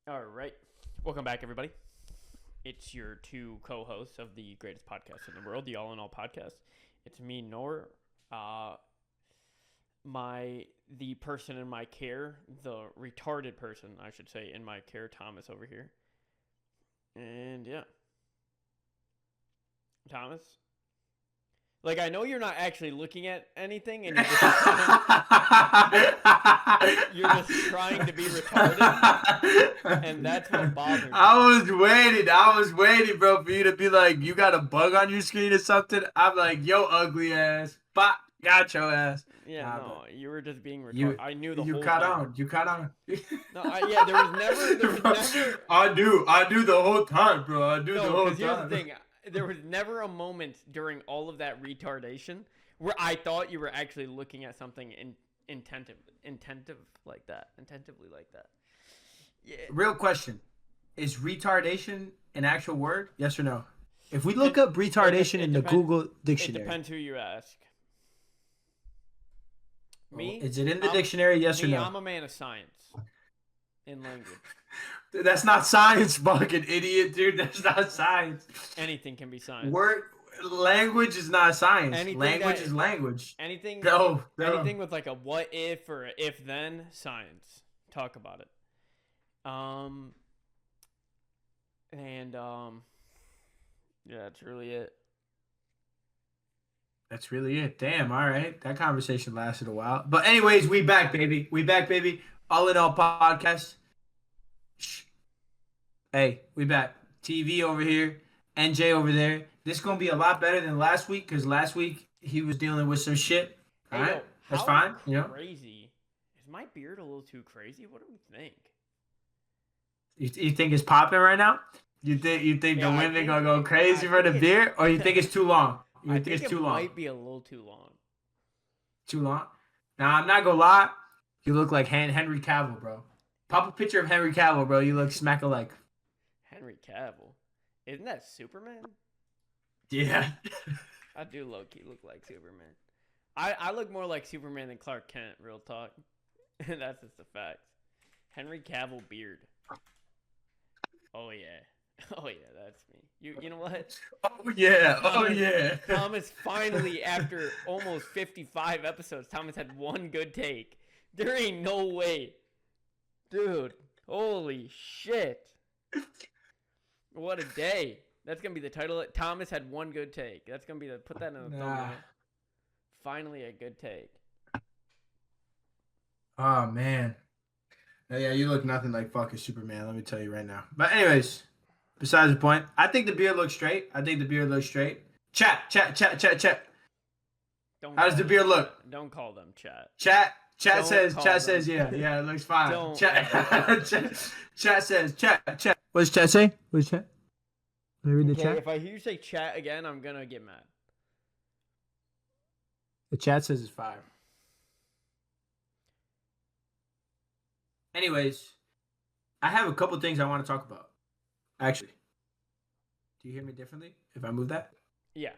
All right. Welcome back, everybody. It's your two co-hosts of the greatest podcast in the world, the All in All podcast. It's me, Nor. Uh, the person in my care, the retarded person, I should say, in my care, Thomas over here. And yeah, Thomas. Like, I know you're not actually looking at anything, and you're just trying to be retarded, and that's what bothers me. I was waiting, bro, for you to be like, you got a bug on your screen or something. I'm like, yo, ugly ass, bop, got your ass. Yeah, no, you were just being retarded. You, I knew the you whole caught time. on. You caught on. Yeah, there was never. I do the whole time, bro. I do the whole time. Here's the thing. There was never a moment during all of that retardation where I thought you were actually looking at something attentively like that. Yeah. Real question: is retardation an actual word? Yes or no? If we look up retardation in the Google dictionary, it depends who you ask. Me? Is it in the dictionary? Yes or no? I'm a man of science in language. That's not science, fucking idiot, dude. That's not science. Anything can be science. Language is not science. Language is language. Anything. No. Anything with like a what if or if then, science. Talk about it. Yeah, that's really it. That's really it. Damn, all right. That conversation lasted a while. But anyways, we back, baby. All in All podcast. Shh. Hey, we back. TV over here. NJ over there. This is going to be a lot better than last week because last week he was dealing with some shit. All right? That's fine. Crazy. Is my beard a little too crazy? What do we think? You think it's popping right now? You think the women are going to go crazy for the beard? Or you think it's too long? I think it's too long. It might be a little too long. Too long? Now, I'm not going to lie. You look like Henry Cavill, bro. Pop a picture of Henry Cavill, bro. You look smack alike. Henry Cavill? Isn't that Superman? Yeah. I do low-key look like Superman. I look more like Superman than Clark Kent, real talk. That's just a fact. Henry Cavill beard. Oh, yeah. Oh, yeah, that's me. You know what? Oh, yeah. Thomas finally, after almost 55 episodes, Thomas had one good take. There ain't no way. Dude, holy shit. What a day. That's going to be the title. Thomas had one good take. That's going to be put that in the thumbnail. Finally a good take. Oh, man. Yeah, you look nothing like fucking Superman, let me tell you right now. But anyways, besides the point, I think the beard looks straight. Chat. How does the beard look? Don't call them chat. Chat says, yeah, it looks fine. Chat says. What does chat say? What does chat? Let me read the chat. If I hear you say chat again, I'm going to get mad. The chat says it's fire. Anyways, I have a couple things I want to talk about. Actually, do you hear me differently if I move that? Yeah.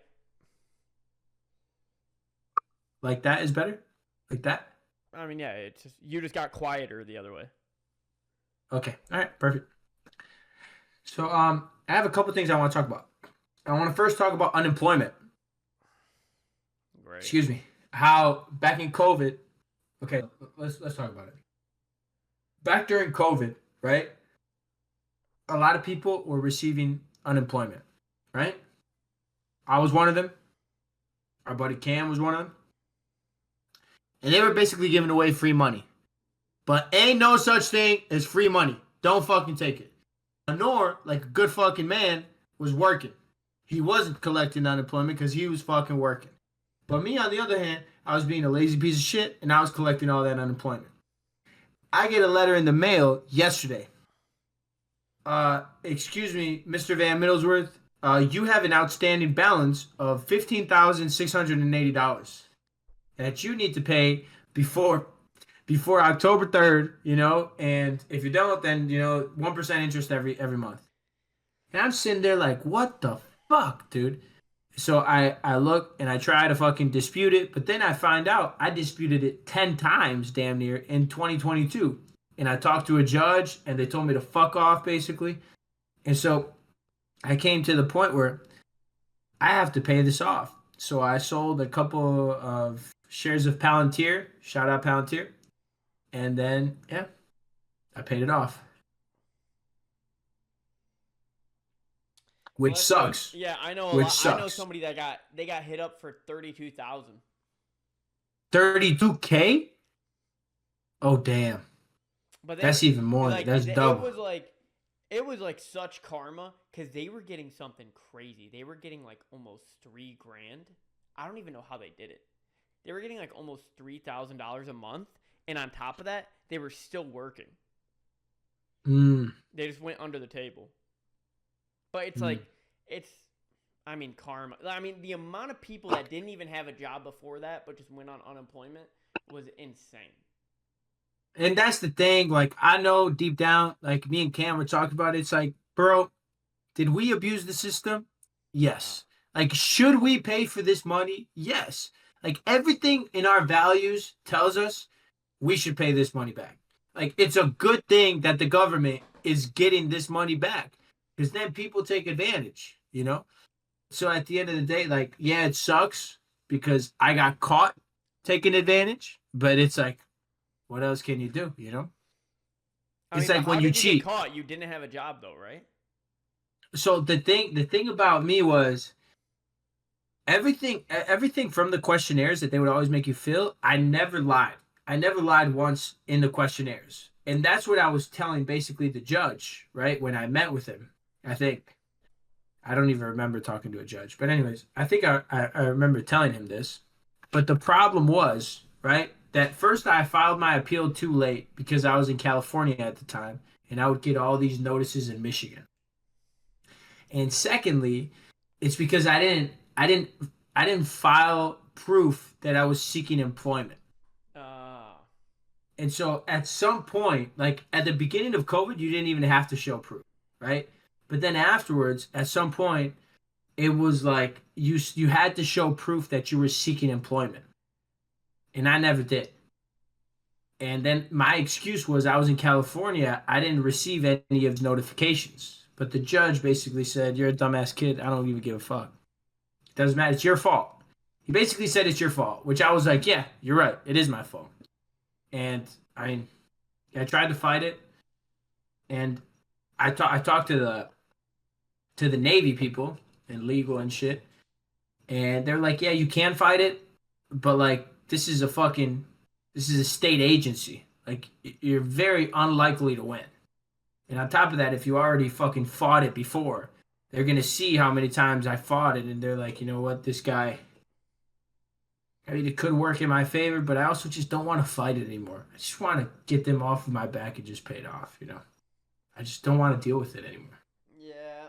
Like that is better? Like that? I mean, yeah, it's just, you just got quieter the other way. Okay. All right. Perfect. So, I have a couple things I want to talk about. I want to first talk about unemployment. Great. Excuse me. How back in COVID. Okay, let's talk about it. Back during COVID, right? A lot of people were receiving unemployment, right? I was one of them. Our buddy Cam was one of them. And they were basically giving away free money. But ain't no such thing as free money. Don't fucking take it. Nor, like a good fucking man, was working. He wasn't collecting unemployment because he was fucking working. But me, on the other hand, I was being a lazy piece of shit and I was collecting all that unemployment. I get a letter in the mail yesterday. Excuse me, Mr. Van Middlesworth. You have an outstanding balance of $15,680 that you need to pay before October 3rd, and if you don't, then, 1% interest every month. And I'm sitting there like, what the fuck, dude? So I look and I try to fucking dispute it, but then I find out I disputed it 10 times damn near in 2022. and I talked to a judge, and they told me to fuck off, basically. And so I came to the point where I have to pay this off. So I sold a couple of shares of Palantir. Shout out Palantir. And then, yeah, I paid it off. Which sucks. Yeah, I know. Which sucks. I know somebody that got hit up for 32,000. 32K? Oh damn. But that's even more. Like, that's double. It was like such karma because they were getting something crazy. They were getting like almost $3,000. I don't even know how they did it. They were getting like almost $3,000 a month, and on top of that, they were still working. They just went under the table. But it's like, I mean, karma. I mean, the amount of people that didn't even have a job before that, but just went on unemployment was insane. And that's the thing. Like, I know deep down, like me and Cam were talking about it. It's like, bro, did we abuse the system? Yes. Like, should we pay for this money? Yes. Like, everything in our values tells us we should pay this money back. Like, it's a good thing that the government is getting this money back, because then people take advantage, you know? So at the end of the day, like, yeah, it sucks because I got caught taking advantage, but it's like, what else can you do, you know? It's like when you cheat. Get caught, you didn't have a job though, right? So the thing about me was everything from the questionnaires that they would always make you fill, I never lied. I never lied once in the questionnaires. And that's what I was telling basically the judge, right? When I met with him. I don't even remember talking to a judge. But anyways, I think I remember telling him this. But the problem was, right, that first I filed my appeal too late because I was in California at the time, and I would get all these notices in Michigan. And secondly, it's because I didn't file proof that I was seeking employment. And so at some point, like at the beginning of COVID, you didn't even have to show proof, right? But then afterwards, at some point, it was like you had to show proof that you were seeking employment. And I never did. And then my excuse was I was in California. I didn't receive any of the notifications. But the judge basically said, you're a dumbass kid. I don't even give a fuck. It doesn't matter. It's your fault. He basically said it's your fault, which I was like, yeah, you're right. It is my fault. And I tried to fight it. And I talked to the Navy people and legal and shit. And they're like, yeah, you can fight it. But like, this is a state agency. Like, you're very unlikely to win. And on top of that, if you already fucking fought it before, they're going to see how many times I fought it. And they're like, you know what, this guy, I mean, it could work in my favor, but I also just don't want to fight it anymore. I just want to get them off of my back and just pay it off, you know? I just don't want to deal with it anymore. Yeah.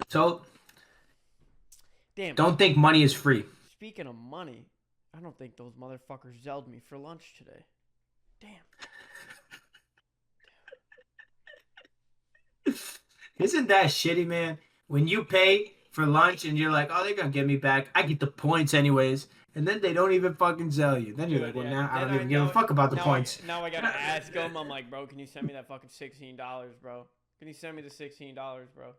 So, damn. Don't think money is free. Speaking of money, I don't think those motherfuckers zelled me for lunch today. Damn. Isn't that shitty, man? When you pay for lunch and you're like, oh, they're going to get me back. I get the points anyways. And then they don't even fucking sell you. Then you're like, well, now I don't even give a fuck about the points. Now I got to ask them. I'm like, bro, can you send me that fucking $16, bro? Can you send me the $16, bro?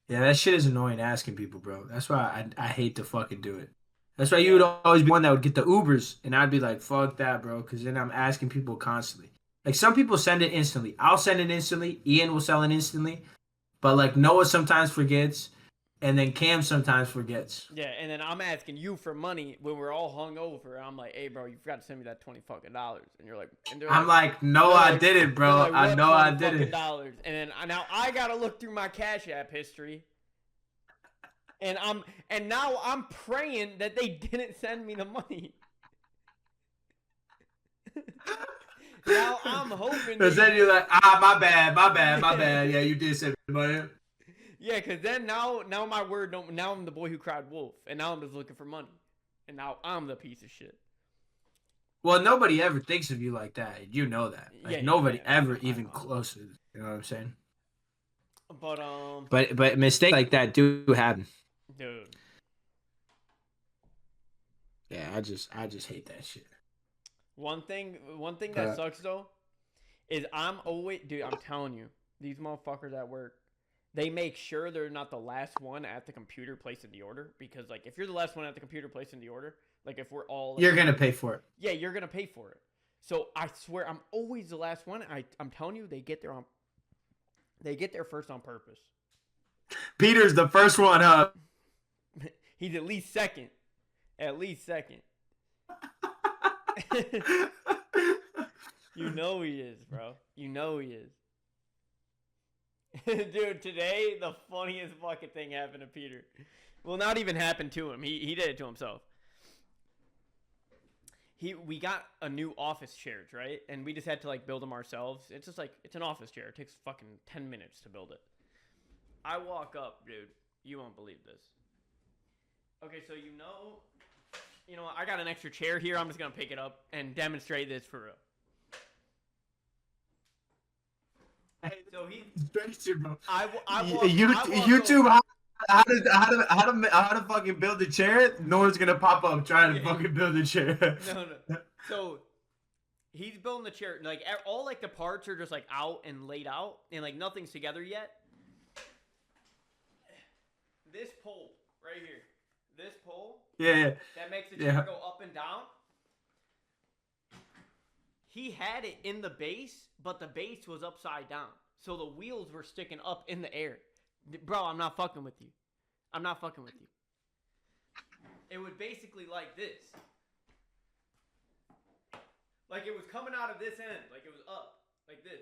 Yeah, that shit is annoying asking people, bro. That's why I hate to fucking do it. That's why you would always be one that would get the Ubers. And I'd be like, fuck that, bro. Because then I'm asking people constantly. Like, some people send it instantly. I'll send it instantly. Ian will sell it instantly. But, like, Noah sometimes forgets. And then Cam sometimes forgets. Yeah, and then I'm asking you for money when we're all hungover. I'm like, hey, bro, you forgot to send me that $20 fucking dollars. And you're like, I'm like, no, I didn't, bro. Like, I know I didn't. Dollars. And then now I gotta look through my Cash App history. And now I'm praying that they didn't send me the money. Now I'm hoping. Because then you're like, my bad. Yeah, you did send me the money. Yeah, because then now my word don't. Now I'm the boy who cried wolf, and now I'm just looking for money, and now I'm the piece of shit. Well, nobody ever thinks of you like that. You know that. Like, nobody ever even close to. You know what I'm saying? But mistakes like that do happen. Dude. Yeah, I just hate that shit. One thing that sucks though is I'm telling you, these motherfuckers at work, they make sure they're not the last one at the computer placing the order, because like if you're the last one at the computer placing the order, like if we're all like, you're gonna pay for it. Yeah, you're gonna pay for it. So I swear I'm always the last one. I'm telling you, they get there first on purpose. Peter's the first one up. He's at least second. At least second. You know he is, bro. You know he is. Dude, today the funniest fucking thing happened to Peter. Well, not even happened to him. He did it to himself. We got a new office chairs, right? And we just had to like build them ourselves. It's just like, it's an office chair. It takes fucking 10 minutes to build it. I walk up, dude. You won't believe this. Okay, so you know what? I got an extra chair here. I'm just gonna pick it up and demonstrate this for real. Hey, so he, bro. YouTube. How to fucking build a chair? No one's gonna pop up trying to fucking build a chair. No. So he's building the chair. Like all like the parts are just like out and laid out, and like nothing's together yet. This pole right here. This pole. Yeah. That makes the chair go up and down. He had it in the base, but the base was upside down. So the wheels were sticking up in the air. Bro, I'm not fucking with you. I'm not fucking with you. It was basically like this. Like it was coming out of this end. Like it was up. Like this.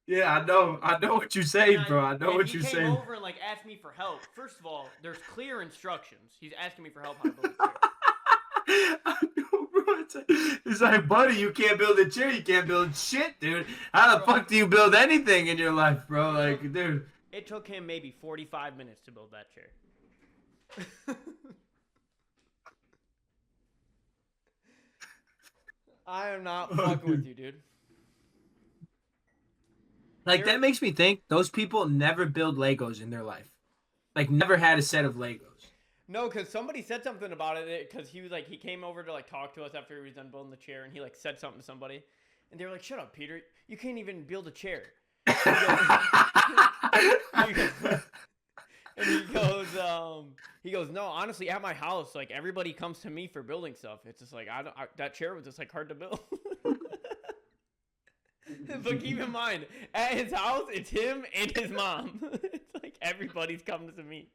Yeah, I know what you're saying, bro. I know what you're saying. He came over and like asked me for help. First of all, there's clear instructions. He's asking me for help how to build a chair. I know, bro. It's like, buddy, you can't build a chair. You can't build shit, dude. How the fuck do you build anything in your life, bro? Like, dude. It took him maybe 45 minutes to build that chair. I am not fucking with you, dude. Like, that makes me think those people never build Legos in their life. Like, never had a set of Legos. No, because somebody said something about it, because he was like, he came over to like talk to us after he was done building the chair, and he like said something to somebody, and they were like, "Shut up, Peter, you can't even build a chair." And he goes, "No, honestly, at my house, like everybody comes to me for building stuff. It's just like that chair was just like hard to build." But keep in mind, at his house, it's him and his mom. It's like everybody's coming to me.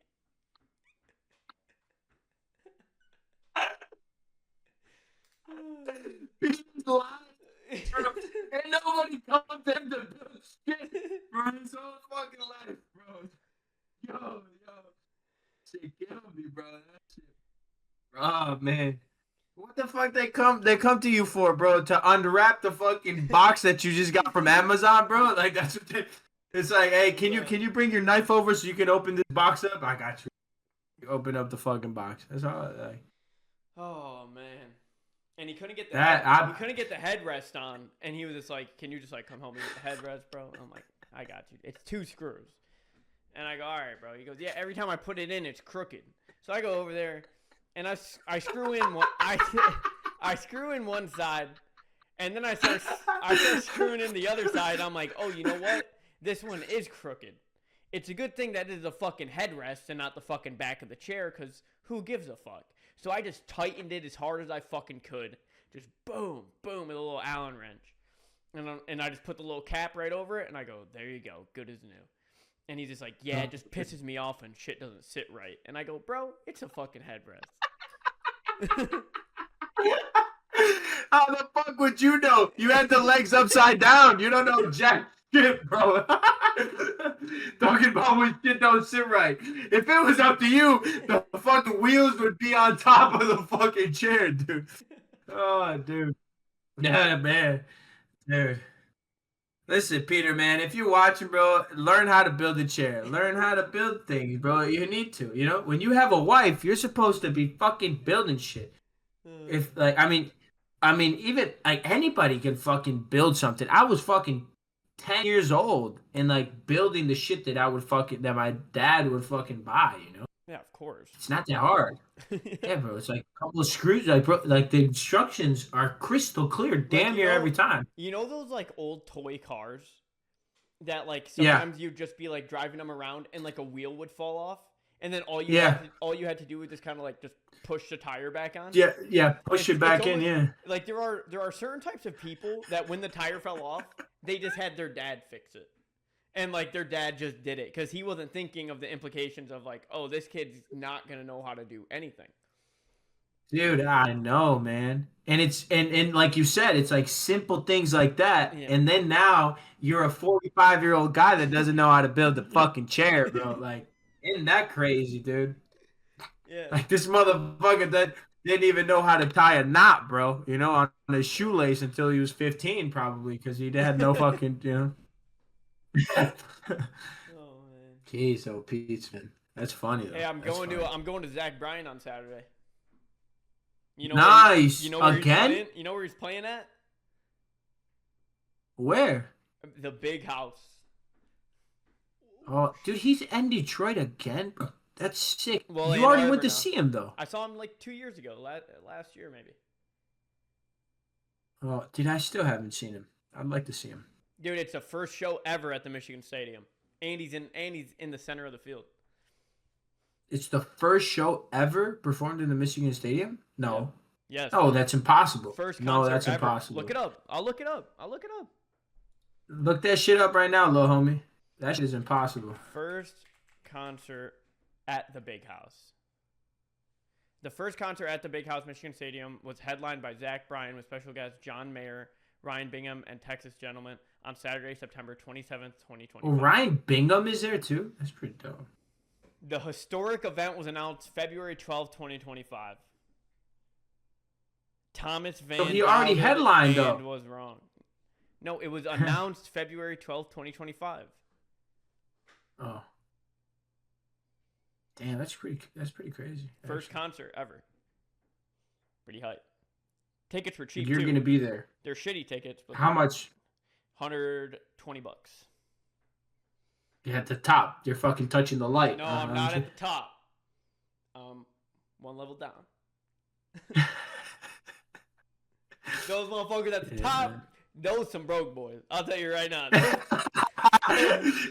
Ain't nobody told them to build shit for his whole fucking life, bro. Yo. Shit killed me, bro. That shit. Oh, man. What the fuck they come to you for, bro? To unwrap the fucking box that you just got from Amazon, bro? Like, that's what they... It's like, hey, can you bring your knife over so you can open this box up? I got you. You open up the fucking box. That's all. Like... Oh, man. And he couldn't get the headrest on, and he was just like, "Can you just like come help me with the headrest, bro?" I'm like, "I got you. It's 2 screws." And I go, "All right, bro." He goes, "Yeah, every time I put it in, it's crooked." So I go over there, and I screw in one. I screw in one side, and then I start screwing in the other side. I'm like, "Oh, you know what? This one is crooked. It's a good thing that it is a fucking headrest and not the fucking back of the chair, because who gives a fuck?" So I just tightened it as hard as I fucking could. Just boom, boom, with a little Allen wrench. And I just put the little cap right over it, and I go, "There you go, good as new." And he's just like, "Yeah, it just pisses me off when shit doesn't sit right." And I go, "Bro, it's a fucking headrest." How the fuck would you know? You had the legs upside down. You don't know jack shit, bro. Talking about when shit don't sit right. If it was up to you, the fucking wheels would be on top of the fucking chair, dude. Oh, dude. Yeah, man. Dude. Listen, Peter, man, if you're watching, bro, learn how to build a chair. Learn how to build things, bro. You need to. You know, when you have a wife, you're supposed to be fucking building shit. If, like, I mean, even, like, anybody can fucking build something. I was fucking 10 years old and like building the shit that my dad would fucking buy, you know? Yeah, of course. It's not that hard. Yeah, bro. It's like a couple of screws. Like, bro, like the instructions are crystal clear, Like damn near every time. you know those like old toy cars that like Yeah, sometimes you'd just be like driving them around and like a wheel would fall off, and then yeah, all you had to do was just kind of like just push the tire back on. yeah, yeah. Push it back in. Almost, Yeah. like there are certain types of people that when the tire fell off, they just had their dad fix it. And like their dad just did it because he wasn't thinking of the implications of like, oh, this kid's not gonna know how to do anything. Dude, I know, man. And it's and like you said, it's like simple things like that. Yeah. And then now you're a 45-year-old guy that doesn't know how to build a fucking chair, bro. Like, isn't that crazy, dude? Yeah. Like this motherfucker that didn't even know how to tie a knot, bro. You know, on his shoelace until he was 15, probably, because he had no fucking, you know. Oh man. Jeez, oh Pete's, man. That's funny though. Hey, That's funny. I'm going to Zach Bryan on Saturday. You know Nice. you know where Again? He's playing? You know where he's playing at? Where? The Big House. Oh, dude, he's in Detroit again. That's sick. Well, you in already Arbor went to now. see him though. I saw him like 2 years ago, last year maybe. Oh, dude, I still haven't seen him. I'd like to see him. Dude, it's the first show ever at the Michigan Stadium. And he's in the center of the field. It's the first show ever performed in the Michigan Stadium? No. Yes. Oh, that's impossible. First No, concert that's ever. impossible. Look it up. I'll look it up. Look that shit up right now, little homie. That shit is impossible. First concert at the Big House. The first concert at the Big House Michigan Stadium was headlined by Zach Bryan with special guests John Mayer, Ryan Bingham, and Texas Gentleman on Saturday, September 27th, 2025. Well, Ryan Bingham is there too? That's pretty dope. The historic event was announced February 12th, 2025. Thomas Van So he already doubted headlined, and though. was wrong. No, it was announced February 12th, 2025. Oh. Damn, that's pretty crazy. First actually. concert ever. Pretty hype. Tickets were cheap You're too. gonna be there. They're shitty tickets, but How much? $120. You're at the top. You're fucking touching the light. No, I'm not at the top. One level down. Those motherfuckers at the Yeah, top, man. those some broke boys. I'll tell you right now.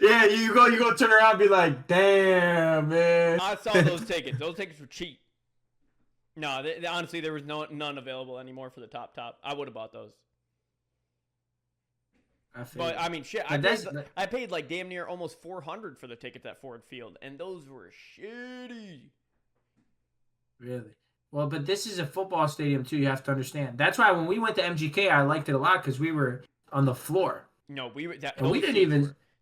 Yeah, you go turn around and be like, damn, man. I saw those tickets. Those tickets were cheap. No, honestly, there was none available anymore for the top. I would have bought those. But I mean, shit. I paid like damn near almost $400 for the tickets at Ford Field, and those were shitty. Really? Well, but this is a football stadium too. You have to understand. That's why when we went to MGK, I liked it a lot because we were on the floor. No, we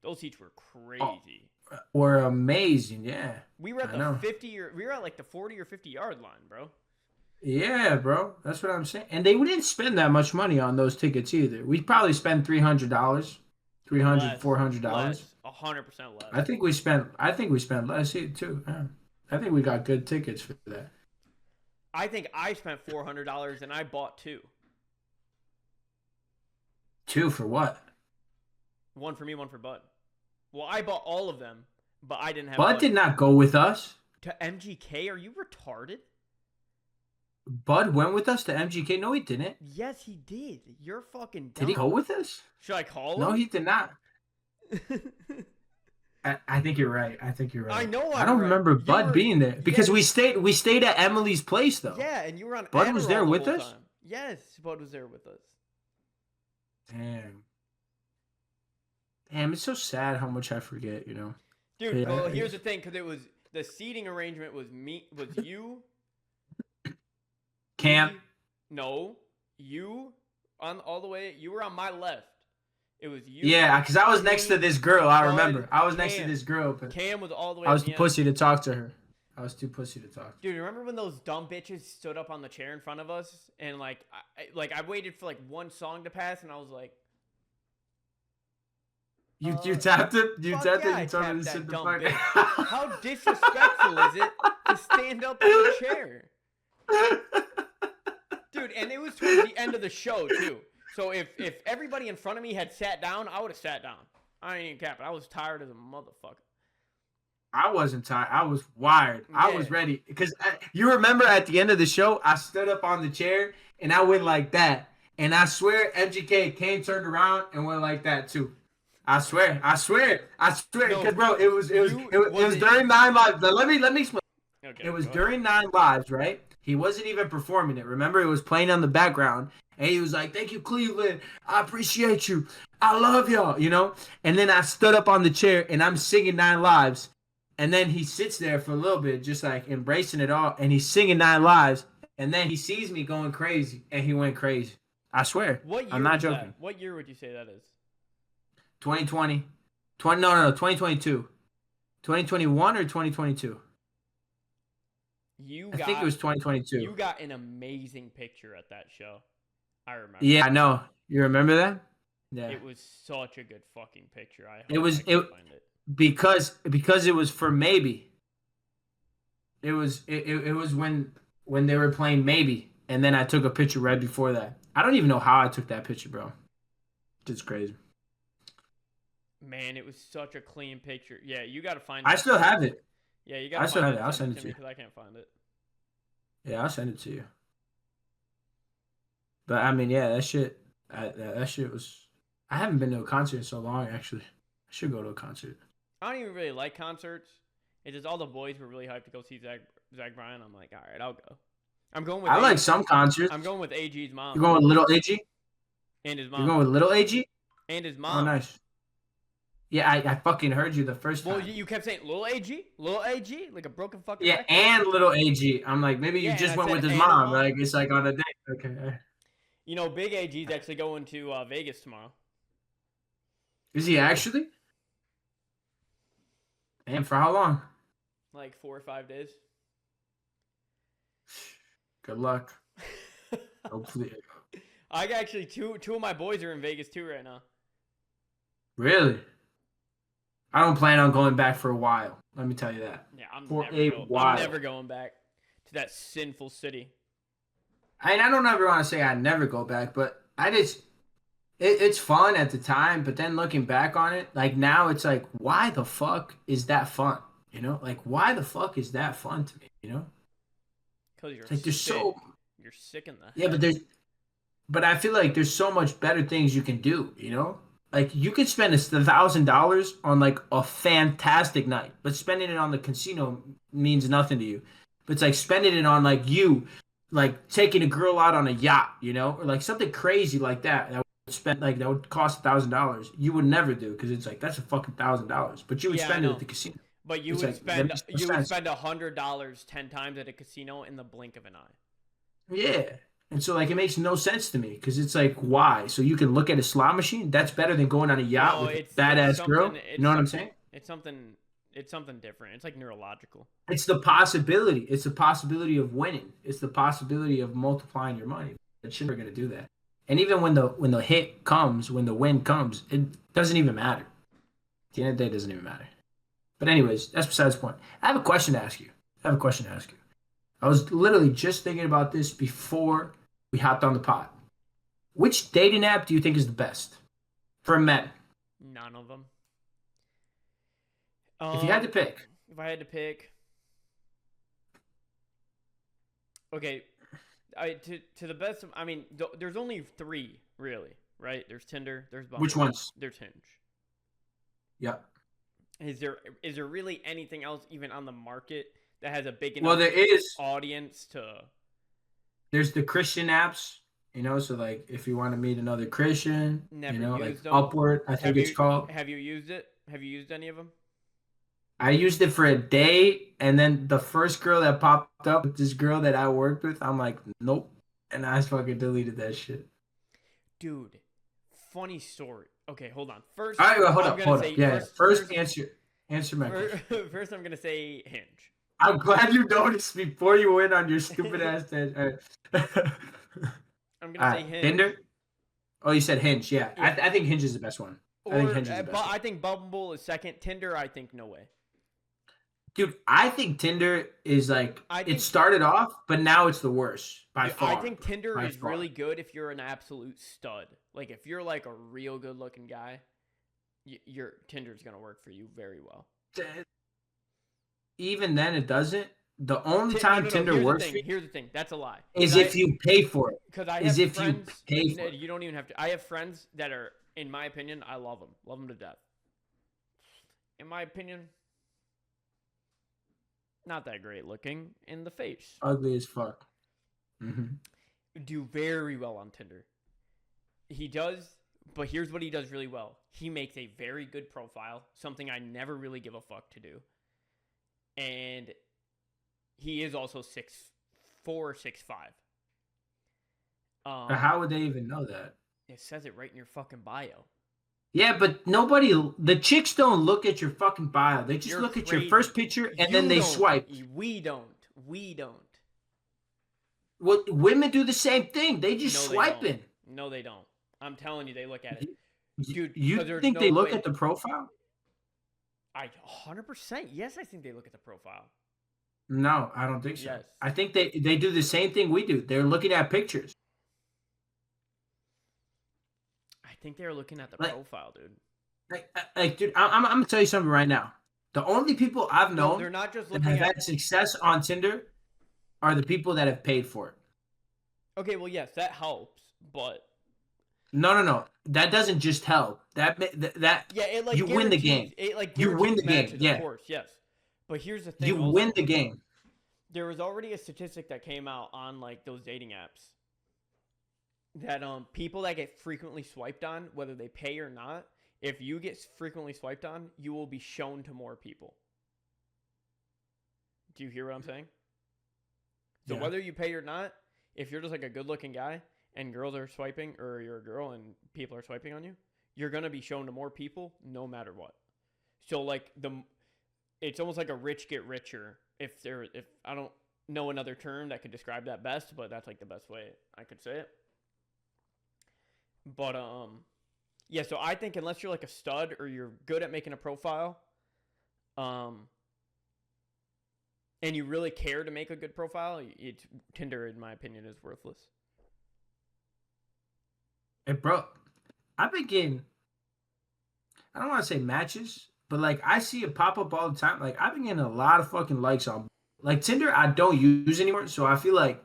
those seats were crazy. Were amazing. Yeah. We were at we were at like the 40 or 50 yard line, bro. Yeah, bro. That's what I'm saying. And they didn't spend that much money on those tickets either. We probably spent $300, $400. Less, 100% less. I think we spent less too. Yeah. I think we got good tickets for that. I think I spent $400 and I bought two. Two for what? One for me, one for Bud. Well, I bought all of them, but I didn't have. Bud did not go with us. To MGK? Are you retarded? Bud went with us to MGK. No, he didn't. Yes, he did. You're fucking dumb. Did he go with us? Should I call him? No, he did not. I think you're right. I know. I don't remember Bud being there because we stayed at Emily's place though. Yeah, and you were on. Bud was Adderall there the with whole us? time. Yes, Bud was there with us. Damn, it's so sad how much I forget. You know. Dude, Yeah, well, here's the thing, because it was the seating arrangement was you. Cam. No, you on all the way. You were on my left. It was you. Yeah, because I was next to this girl. I remember. Bud, I was next to Cam. this girl, but Cam was all the way. I was at the too pussy to talk to her. I was too pussy to talk. Dude, remember when those dumb bitches stood up on the chair in front of us and I waited for like one song to pass and I was like, You tapped it? You fuck tapped yeah, it? You told I her to tapped sit that the dumb fuck bitch. How disrespectful is it to stand up in the chair? Dude, and it was towards the end of the show too. So if everybody in front of me had sat down, I would have sat down. I ain't even capping. I was tired as a motherfucker. I wasn't tired. I was wired. I was Yeah. ready because you remember at the end of the show, I stood up on the chair and I went like that, and I swear MGK came, turned around, and went like that too. I swear, I swear, I swear. No, Because bro, you it was was it? during Nine Lives. Let me explain. Okay, It was go ahead. during Nine Lives, right? He wasn't even performing it. Remember, it was playing on the background, and he was like, "Thank you, Cleveland. I appreciate you. I love y'all." You know. And then I stood up on the chair, and I'm singing Nine Lives, and then he sits there for a little bit, just like embracing it all, and he's singing Nine Lives, and then he sees me going crazy, and he went crazy. I swear, What year I'm not was joking. that? What year would you say that is? 2020, 2022, 2021 or 2022. You I got think it was 2022. you got an amazing picture at that show. I remember. Yeah, I know. You remember that? Yeah. It was such a good fucking picture. I It hope was I can it find it. because it was for Maybe. It was when they were playing Maybe, and then I took a picture right before that. I don't even know how I took that picture, bro. It's crazy. Man, it was such a clean picture. Yeah, you got to find I it. still have it. Yeah, you I got to still find have it. it. I'll Send send it it to me to because I can't find it. Yeah, I'll send it to you. But I mean, yeah, that shit. That shit was. I haven't been to a concert in so long. Actually, I should go to a concert. I don't even really like concerts. It's just all the boys were really hyped to go see Zach Bryan. I'm like, all right, I'll go. I'm going with I like some concerts. I'm going with AG's mom You're going with Little AG. and his You're mom going with Little AG. and his Oh, mom. nice. Yeah, I fucking heard you the first Well, time. you kept saying Lil AG, like a broken fucking Yeah, record. and Little AG. I'm like, maybe you Yeah, and just I went said with his and his mom. mom. Like, it's like on a date. Okay. You know, Big AG's actually going to Vegas tomorrow. Is he actually? And for how long? Like 4 or 5 days. Good luck. Hopefully. I got actually two of my boys are in Vegas too right now. Really? I don't plan on going back for a while. Let me tell you that. Yeah, For a while. I'm never going back to that sinful city. I don't ever want to say I never go back, but it's fun at the time. But then looking back on it, like now it's like, why the fuck is that fun? You know, like why the fuck is that fun to me? You know, Because you're like there's sick. so You're sick in the yeah, head. but I feel like there's so much better things you can do. You know, like you could spend $1,000 on like a fantastic night, but spending it on the casino means nothing to you. But it's like spending it on like you, like taking a girl out on a yacht, you know, or like something crazy like that. That would spend like that would cost $1,000. You would never do because it's like that's a fucking $1,000. But you would Yeah, I spend it know. at the casino. But you It's would like, that spend makes no sense. $100 10 times at a casino in the blink of an eye. Yeah. And so like it makes no sense to me because it's like why? So you can look at a slot machine. That's better than going on a yacht No, with a it's badass girl. something. You know what I'm saying? It's something different. It's like neurological. It's the possibility. It's the possibility of winning. It's the possibility of multiplying your money. That shit are gonna do that. And even when the hit comes, when the win comes, it doesn't even matter. At the end of the day, it doesn't even matter. But anyways, that's besides the point. I have a question to ask you. I was literally just thinking about this before we hopped on the pod. Which dating app do you think is the best for men? None of them. If you had to pick. If I had to pick, okay, to the best of, I mean, there's only 3 really, right? There's Tinder, there's Bumble, Which ones? there's Hinge. Yep. Is there really anything else even on the market that has a big Well, enough there is. audience to? There's the Christian apps, you know. So like, if you want to meet another Christian, Never you know, like used them. Upward, I think it's called. Have you used it? Have you used any of them? I used it for a day, and then the first girl that popped up, this girl that I worked with, I'm like, nope, and I fucking deleted that shit. Dude, funny story. Okay, hold on. First, All right, well, hold I'm up. gonna say Yeah, first answer my question. First, I'm gonna say Hinge. I'm glad you noticed before you went on your stupid ass tangent. I'm gonna say Hinge. Tinder? Oh, you said Hinge. Yeah. Yeah. I think Hinge is the best one. I think Hinge is the best one. I think Bumble is second. Tinder, I think no way. Dude, I think Tinder is like I it think- started off, but now it's the worst by far. I think Tinder By is far. really good if you're an absolute stud. Like if you're like a real good looking guy, your Tinder's gonna work for you very well. even then it doesn't. The only No, time no. Tinder Here's the works thing. Here's the thing. That's a lie. is if you pay for it. Because I Is have if you friends. pay for it. You don't even have to. I have friends that are, in my opinion, I love them to death. In my opinion, not that great looking in the face. Ugly as fuck. Mm-hmm. Do very well on Tinder. He does, but here's what he does really well. He makes a very good profile, something I never really give a fuck to do. And he is also 6'4", 6'5". How would they even know that? It says it right in your fucking bio. Yeah, but the chicks don't look at your fucking bio. They just look at your first picture and then they swipe. We don't. What women do the same thing. They just swiping. No, they don't. I'm telling you, they look at it. Dude, you think they look at the profile? 100%. Yes, I think they look at the profile. No, I don't think so. Yes. I think they do the same thing we do. They're looking at pictures. I think they're looking at the profile, dude. Like, dude, I'm gonna tell you something right now. The only people I've known they're not just that looking have had success on Tinder are the people that have paid for it. Okay, well, yes, that helps, but no, that doesn't just help. That yeah, it like you win the game. It you win the matches, game. Yeah, of course, yes. But here's the thing: you win the game. There was already a statistic that came out on like those dating apps that people that get frequently swiped on, whether they pay or not, if you get frequently swiped on, you will be shown to more people. Do you hear what I'm saying? So whether you pay or not, if you're just like a good-looking guy and girls are swiping, or you're a girl and people are swiping on you, you're gonna be shown to more people no matter what. So like it's almost like a rich get richer. If I don't know another term that could describe that best, but that's like the best way I could say it. But yeah. So I think unless you're like a stud or you're good at making a profile, and you really care to make a good profile, Tinder, in my opinion, is worthless. Hey, bro, I've been getting, I don't want to say matches, but like I see it pop up all the time. Like I've been getting a lot of fucking likes on, like Tinder. I don't use anymore, so I feel like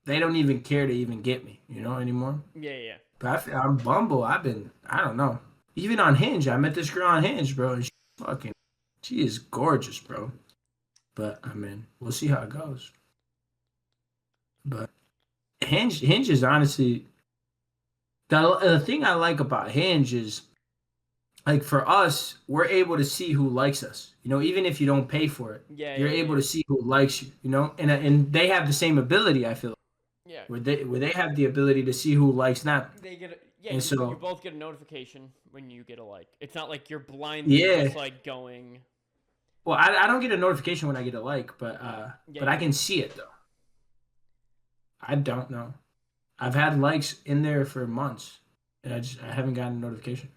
they don't even care to even get me, anymore. Yeah. But on Bumble, I don't know. Even on Hinge, I met this girl on Hinge, bro, and she is gorgeous, bro. But I mean, we'll see how it goes. But Hinge is honestly the thing I like about Hinge is, like, for us, we're able to see who likes us. Even if you don't pay for it, you're able to see who likes you. And they have the same ability. I feel. Yeah. Where they have the ability to see who likes them. They get so you both get a notification when you get a like. It's not like you're blindly just like going. Well, I don't get a notification when I get a like, but I can see it though. I don't know. I've had likes in there for months, and I haven't gotten a notification.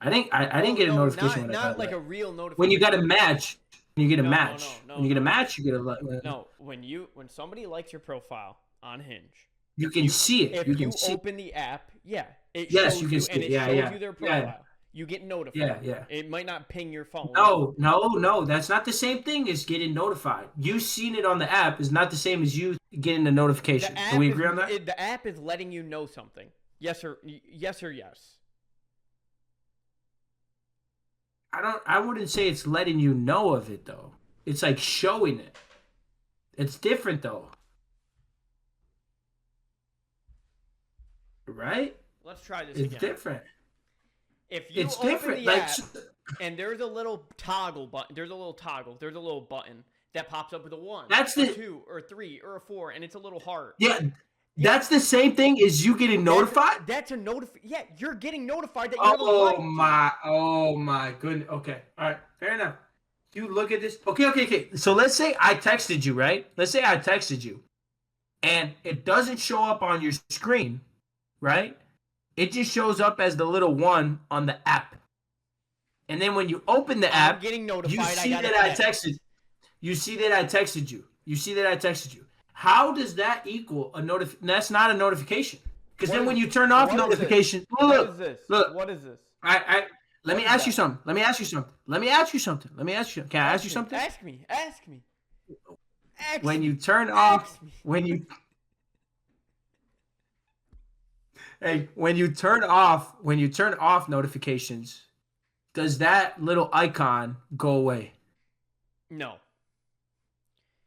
I didn't get a notification when I got not like a real notification. When you got a match, when you get a match, when you get a match, you get a like. No, when somebody likes your profile on Hinge, you can see it. If you open the app, you can see it. And it shows you their profile. You get notified. Yeah. It might not ping your phone. No. That's not the same thing as getting notified. You seen it on the app is not the same as you getting a notification. Can we agree on that? The app is letting you know something. Yes or yes. I wouldn't say it's letting you know of it though. It's like showing it. It's different though. Right? Let's try this again. It's different. If you open the app and there's a little toggle button, there's a little button that pops up with a 1, that's or 2, or 3, or a 4, and it's a little heart. Yeah, that's the same thing as you getting notified? That's a notification. Yeah, you're getting notified that you're Oh my goodness. Okay, all right, fair enough. You look at this. Okay. So let's say I texted you, right? Let's say I texted you, and it doesn't show up on your screen, right? It just shows up as the little 1 on the app. And then when you open the app, getting notified, you see that I texted. You see that I texted you. How does that equal a That's not a notification. Because then when you turn off notification, look. What is this? I Let me What is ask you that? something. Let me ask you something. Let me ask you something. Let me ask you. Can I ask you Me. something? Ask me. Ask me. Ask When me. you turn off, Ask me. when you hey, when you turn off notifications, does that little icon go away? No.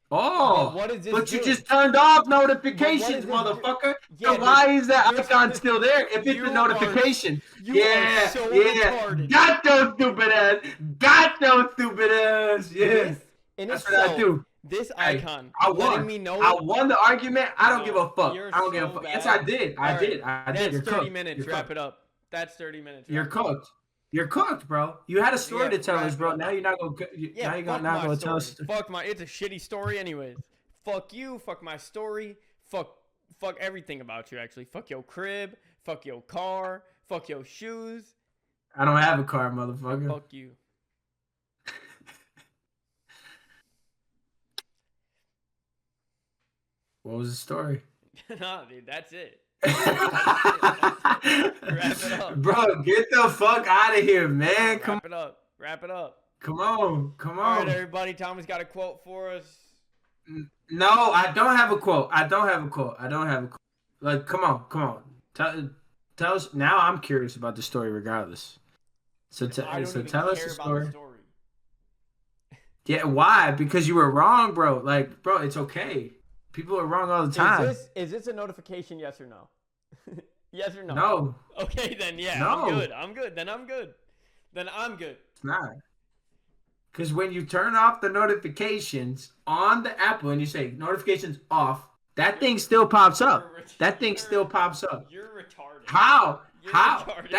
But Oh, what is this but you doing? just turned off But what notifications, is this do? motherfucker. Yeah, So why is that there's icon still there if it's a you are notification? you are Yeah, so yeah. retarded. Got those stupid ass. Got those stupid ass. Yeah. This in That's what I itself, do. this Hey, icon I letting won. me I know. won the argument. I don't give No, a fuck. you're I don't give a so fuck. Yes, bad. I did. All I right, did. I did. that's You're 30 cooked. minutes. You're Wrap cooked. it up. That's 30 minutes. You're Wrap it up. cooked. You're cooked, bro. You had a story Yeah, to tell us, wrap it bro. up. Now you're not gonna. Yeah, Now you're fuck not my gonna tell story. us. Fuck my. It's a shitty story, anyways. Fuck you. Fuck my story. Fuck everything about you. Actually, fuck your crib. Fuck your car. Fuck your shoes. I don't have a car, motherfucker. Fuck you. What was the story? Nah, dude, that's it. Wrap it up. Bro, get the fuck out of here, man. Come Wrap it up. Wrap it up. come on. Come All right, on. everybody. Thomas got a quote for us. No, I don't have a quote. I don't have a quote. Like, come on, come on. Tell us now. I'm curious about the story, regardless. So, I don't so even tell us care the about story. the story. Yeah, why? Because you were wrong, bro. Like, bro, it's okay. People are wrong all the time. Is this a notification? Yes or no? Yes or no? No, Okay, then yeah, No. I'm good. I'm good. Then I'm good. Then I'm good. it's not. Because when you turn off the notifications on the Apple and you say notifications off, that thing still pops up. That thing still pops up. You're retarded. How? You're How? retarded.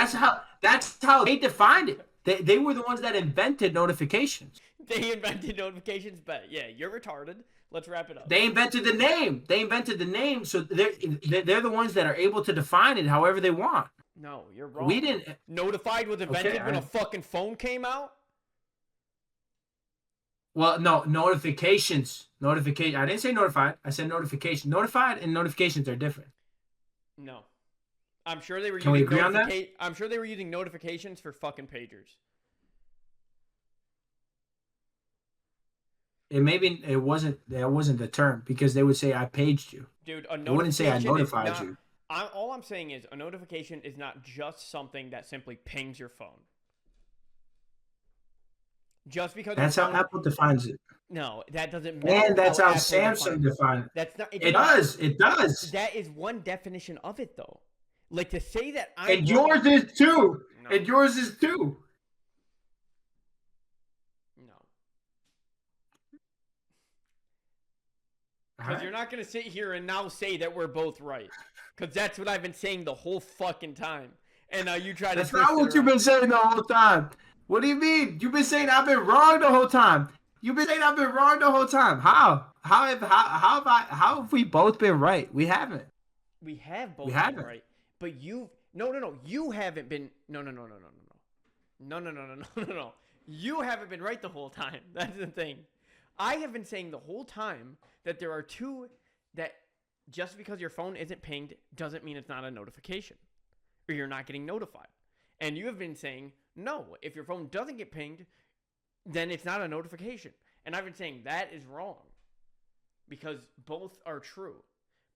That's how they defined it. They were the ones that invented notifications. They invented notifications, but yeah, you're retarded. Let's wrap it up. They invented the name. So they're the ones that are able to define it however they want. No, you're wrong. We didn't. Notified was invented Okay, when a fucking phone came out. Well, no, notifications. Notification. I didn't say notified. I said notification. Notified and notifications are different. No, I'm sure they were. Can we using agree on that? I'm sure they were using notifications for fucking pagers. It wasn't the term because they would say I paged you. Dude, a They wouldn't say I notification is notified not- you. all I'm saying is a notification is not just something that simply pings your phone. Just because That's your how phone, Apple defines it. no, that doesn't matter. And that's how Apple Samsung defines it. defines it. That's not. It does. It does. That is one definition of it, though. Like to say that I'm And wrong- yours is too. No. And yours is too. No. Because you're not going to sit here and now say that we're both right. Because that's what I've been saying the whole fucking time. And now you try to That's twist not it what you've around. been saying the whole time. What do you mean? You've been saying I've been wrong the whole time. You've been saying I've been wrong the whole time. How? How have we both been right? We haven't. We have both We been haven't. right. But you... No. You haven't been... No. No. You haven't been right the whole time. That's the thing. I have been saying the whole time that there are two... That just because your phone isn't pinged doesn't mean it's not a notification. Or you're not getting notified. And you have been saying, no, if your phone doesn't get pinged, then it's not a notification. And I've been saying that is wrong. Because both are true.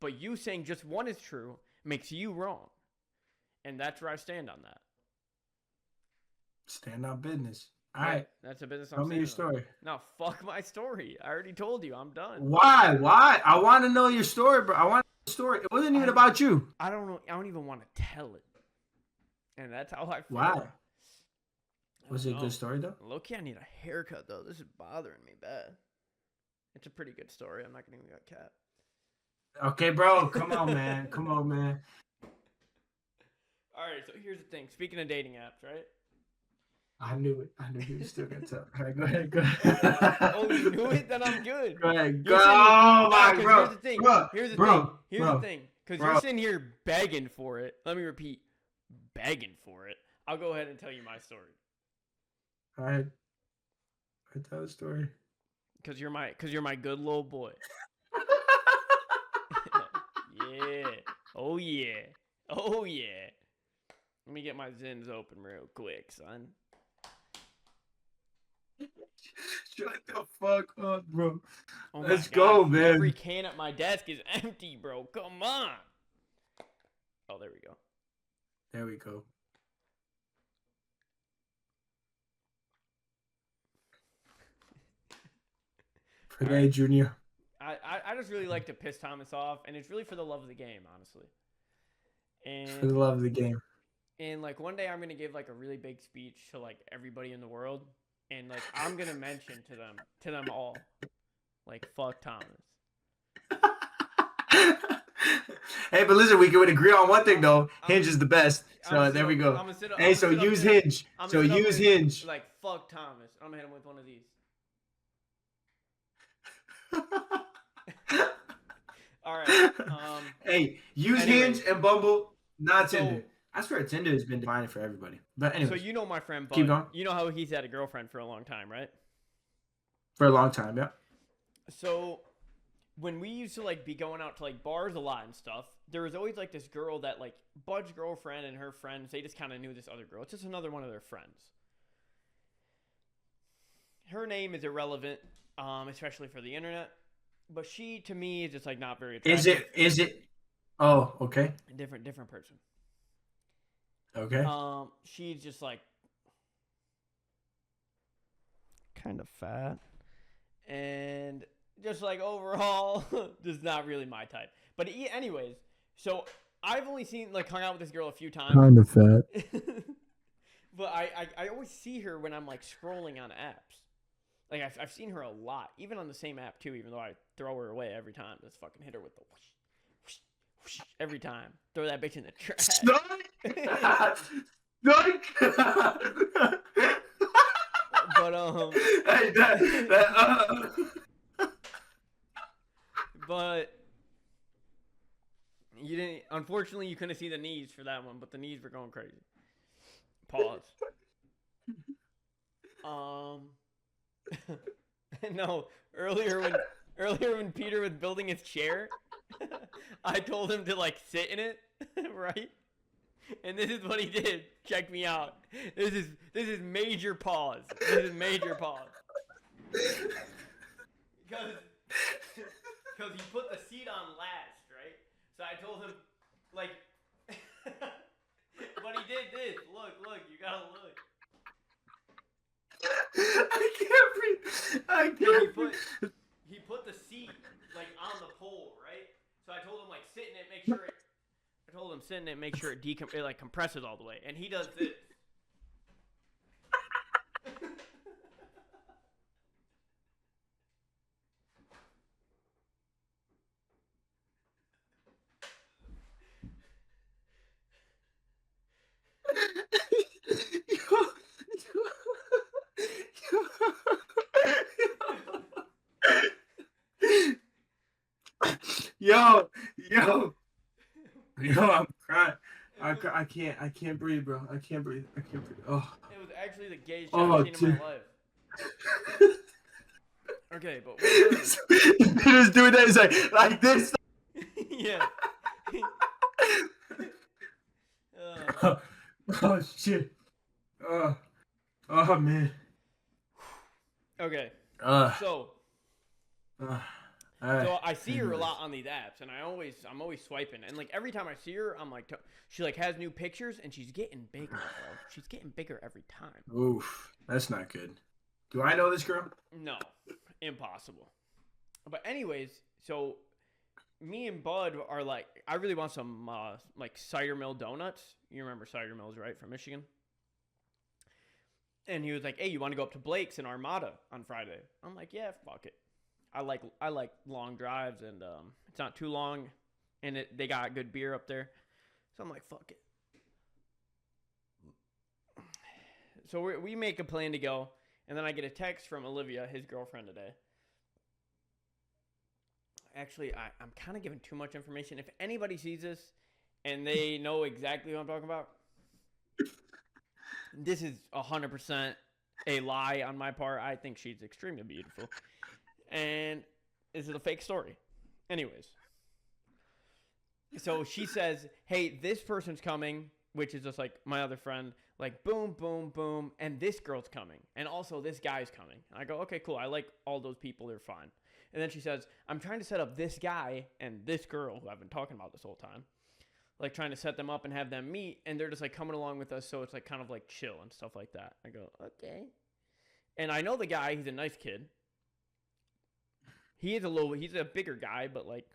But you saying just one is true makes you wrong. And that's where I stand on that. Stand on business. All right. That's a business I'm Tell me your standing on. story. No, fuck my story. I already told you. I'm done. Why? Why? I want to know your story, bro. I want to know the story. It wasn't even about you. I don't know. I don't even want to tell it. And that's how I feel. Why? I Was it don't a know. good story though? Low-key, I need a haircut, though. This is bothering me bad. It's a pretty good story. I'm not going to even get cat. Okay, bro. Come on, man. Come on, man. All right, so here's the thing. Speaking of dating apps, right? I knew it. I knew you were still gonna tell. All right, go ahead. Go ahead. Oh, you knew it? Then I'm good. Go ahead. You're Go. sitting- Oh Nah, my, 'cause bro. Here's the thing. Bro. Here's the bro. thing. Here's bro. the thing. Because Bro. you're sitting here begging for it. Let me repeat. Begging for it. I'll go ahead and tell you my story. All right. I tell the story. Because you're my good little boy. Yeah. Oh yeah. Oh yeah. Let me get my Zins open real quick, son. Shut the fuck up, bro. Oh Let's my God. go, man. Every can at my desk is empty, bro. Come on. Oh, there we go. There we go. For All right. Junior. I just really like to piss Thomas off, and it's really for the love of the game, honestly. For the love of the game. And like one day I'm gonna give like a really big speech to like everybody in the world, and like I'm gonna mention to them all, like fuck Thomas. Hey, but listen, we can agree on one thing though. Hinge is the best. So there we go. Hey, so use Hinge. So use Hinge. Like fuck Thomas. I'm gonna hit him with one of these. All right. Hey, use Hinge and Bumble, not Tinder. I swear Tinder has been defining for everybody. But anyway. So you know my friend Bud. Keep going. You know how he's had a girlfriend for a long time, right? For a long time, yeah. So when we used to like be going out to like bars a lot and stuff, there was always like this girl that like Bud's girlfriend and her friends, they just kind of knew this other girl. It's just another one of their friends. Her name is irrelevant, especially for the internet. But she, to me, is just like not very attractive. Is it? Oh, okay. Different person. Okay. She's just like kind of fat, and just like overall, just not really my type. But anyways, so I've only seen like hung out with this girl a few times. Kind of fat. But I always see her when I'm like scrolling on apps. Like I've seen her a lot, even on the same app too. Even though I throw her away every time, just fucking hit her with the whoosh, whoosh, whoosh, every time. Throw that bitch in the trash. But you didn't. Unfortunately, you couldn't see the knees for that one, but the knees were going crazy. Pause. No, earlier when Peter was building his chair, I told him to like sit in it, right? And this is what he did. Check me out. This is major pause. This is major pause. Because he put the seat on last, right? So I told him, like, but he did this. Look, you gotta look. I can't breathe. I can't breathe. He put the seat like on the pole, right? So I told him like sit in it, make sure it. I told him sit in it, make sure it like compresses all the way, and he does this. Yo, I'm crying. I can't breathe, bro. I can't breathe. Oh. It was actually the gayest shit I've seen in my life. Okay, but Peter's doing that. He's like this. Yeah. Oh shit. Oh man. Okay. So I see her a lot on these apps, and I'm always swiping, and like every time I see her, I'm like, she like has new pictures, and she's getting bigger, bro. She's getting bigger every time. Oof, that's not good. Do I know this girl? No, impossible. But anyways, so me and Bud are like, I really want some like cider mill donuts. You remember cider mills, right, from Michigan? And he was like, hey, you want to go up to Blake's in Armada on Friday? I'm like, yeah, fuck it. I like long drives, and it's not too long, and they got good beer up there. So I'm like, fuck it. So we make a plan to go, and then I get a text from Olivia, his girlfriend, today. Actually, I'm kind of giving too much information. If anybody sees this and they know exactly what I'm talking about, this is 100% a lie on my part. I think she's extremely beautiful. And this is a fake story. Anyways. So she says, hey, this person's coming. which is just like my other friend, like boom, boom, boom, and this girl's coming, and also this guy's coming. And I go, okay, cool. I like all those people. They're fine. And then she says, I'm trying to set up this guy and this girl who I've been talking about this whole time, like trying to set them up and have them meet, and they're just like coming along with us, so it's like kind of like chill and stuff like that. I go, okay. And I know the guy. He's a nice kid. He's a bigger guy, but like,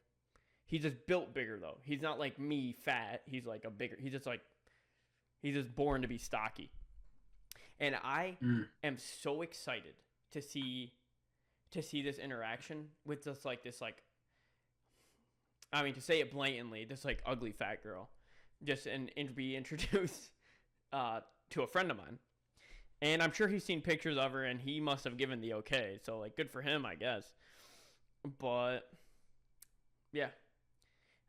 he's just built bigger though. He's not like me fat. He's like he's just born to be stocky. And I am so excited to see this interaction with just like this, like, I mean, to say it blatantly, this like ugly fat girl just and be introduced to a friend of mine. And I'm sure he's seen pictures of her and he must have given the okay. So like, good for him, I guess. But yeah,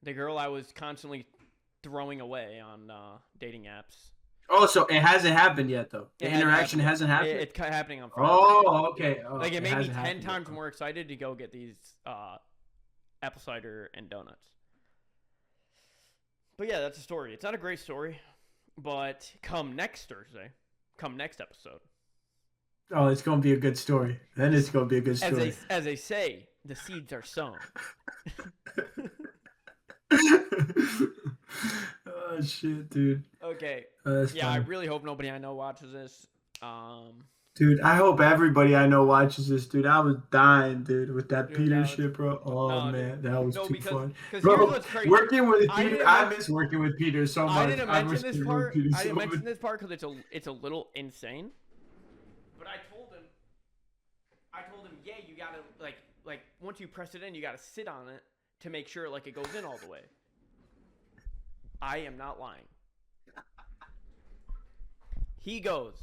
the girl I was constantly throwing away on dating apps. Oh, so it hasn't happened yet, though. The interaction hasn't happened? It's happening on Friday. Oh, okay. Oh, like, it made me 10 times more excited to go get these apple cider and donuts. But yeah, that's a story. It's not a great story, but come next episode. Oh, it's going to be a good story. Then it's going to be a good story. As they say, the seeds are sown. Oh, shit, dude. Okay. Yeah, funny. I really hope nobody I know watches this. Dude, I hope everybody I know watches this, dude. I was dying, dude, with that Peter shit, bro. Oh, man, that was too fun. Bro, working with Peter, I miss working with Peter so much. I didn't mention this part. I didn't mention this part because it's a little insane. But I told him, yeah, you gotta like once you press it in, you gotta sit on it to make sure like it goes in all the way. I am not lying. He goes.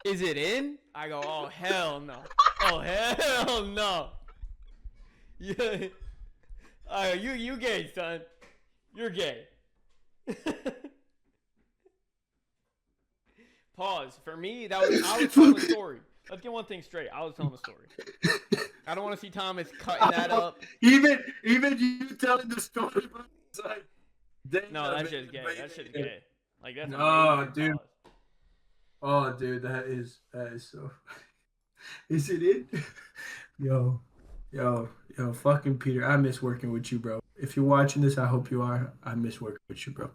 Is it in? I go, oh, hell no. Oh, hell no. Yeah. You gay, son. You're gay. Pause. For me, I was telling the story. Let's get one thing straight. I was telling the story. I don't want to see Thomas cutting that up. Even you telling the story, bro. It's like, no, that shit's gay. That shit's gay. Like, that's dude. Pause. Oh, dude, that is so. Is it in? Yo, fucking Peter, I miss working with you, bro. If you're watching this, I hope you are. I miss working with you, bro.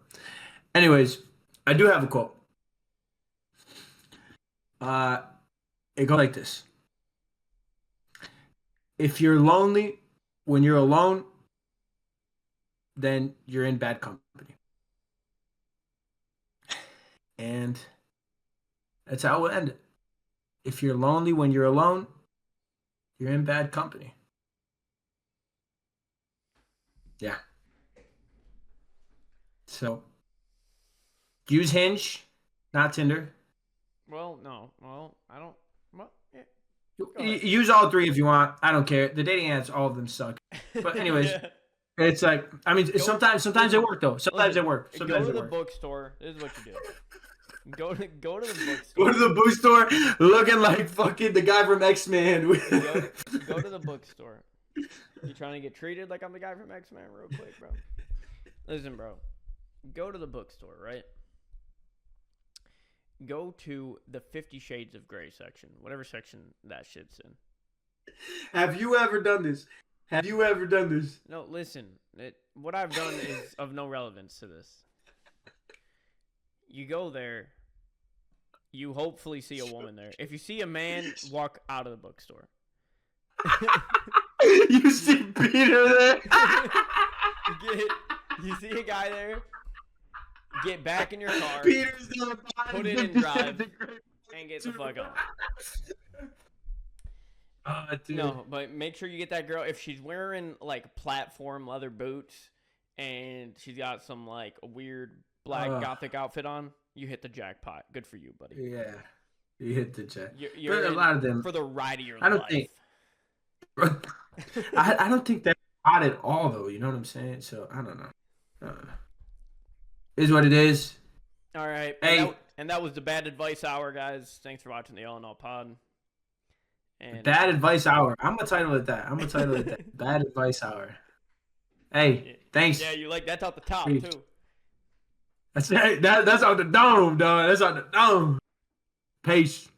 Anyways, I do have a quote. It goes like this. If you're lonely when you're alone, then you're in bad company. And that's how we'll end it. If you're lonely when you're alone, you're in bad company. Yeah. So, use Hinge, not Tinder. Well, no. Well, I don't. Well, yeah. Use all three if you want. I don't care. The dating apps, all of them suck. But anyways, yeah. It's like, I mean, sometimes they work though. Sometimes they work. Sometimes go to the bookstore. This is what you do. Go to the bookstore. Go to the bookstore looking like fucking the guy from X-Men. Go to the bookstore. You trying to get treated like I'm the guy from X-Men real quick, bro? Listen, bro. Go to the bookstore, right? Go to the 50 Shades of Grey section, whatever section that shit's in. Have you ever done this? No, listen. What I've done is of no relevance to this. You go there. You hopefully see a woman there. If you see a man, walk out of the bookstore. You see Peter there? You see a guy there? Get back in your car. Peter's put it in drive and get the fuck on. No, but make sure you get that girl. If she's wearing like platform leather boots and she's got some like a weird black gothic outfit on, you hit the jackpot. Good for you, buddy. Yeah, you hit the jackpot. You're a lot of them for the ride of your life. I don't think that's hot at all, though. You know what I'm saying? So I don't know. Is what it is. All right. Hey, and that was the bad advice hour, guys. Thanks for watching the All in All Pod. And bad advice hour. I'm gonna title it that. Bad advice hour. Hey, Thanks. Yeah, you like that's out the top Peace. too. That's out the dome, dog. That's out the dome. Peace.